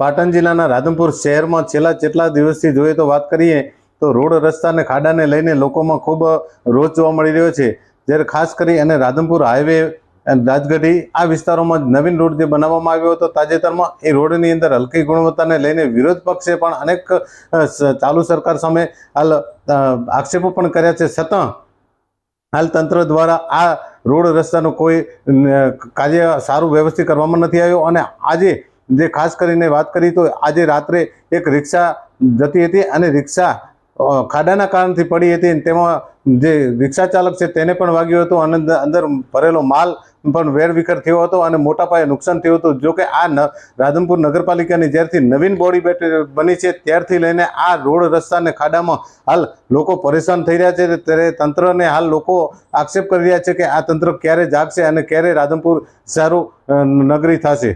પાટણ જિલ્લાના રાધનપુર શહેરમાં છેલ્લા કેટલા દિવસથી જોઈએ તો વાત કરીએ તો રોડ રસ્તા અને ખાડાને લઈને લોકોમાં ખૂબ રોષ જોવા મળી રહ્યો છે। જ્યારે ખાસ કરી અને રાધનપુર હાઈવે રાજગઢી આ વિસ્તારોમાં નવીન રોડ જે બનાવવામાં આવ્યો હતો તાજેતરમાં, એ રોડની અંદર હલકી ગુણવત્તાને લઈને વિરોધ પક્ષે પણ અનેક ચાલુ સરકાર સામે હાલ આક્ષેપો પણ કર્યા છે, છતાં હાલ તંત્ર દ્વારા આ રોડ રસ્તાનું કોઈ કાર્ય સારું વ્યવસ્થિત કરવામાં નથી આવ્યો। અને આજે જે ખાસ કરીને વાત કરી તો આજે રાત્રે એક રિક્ષા જતી હતી અને રિક્ષા ખાડાના કારણથી પડી હતી। તેમાં જે રિક્ષા ચાલક છે તેને પણ વાગ્યો હતો અને અંદર ભરેલો માલ પણ વેરવિખેર થયો હતો અને મોટા પાયે નુકસાન થયું હતું। જો કે આ રાધનપુર નગરપાલિકાની જ્યારથી નવીન બોડી બની છે ત્યારથી લઈને આ રોડ રસ્તા અને ખાડામાં હાલ લોકો પરેશાન થઈ રહ્યા છે। ત્યારે તંત્રને હાલ લોકો આક્ષેપ કરી રહ્યા છે કે આ તંત્ર ક્યારે જાગશે અને ક્યારે રાધનપુર સારું નગરી થશે।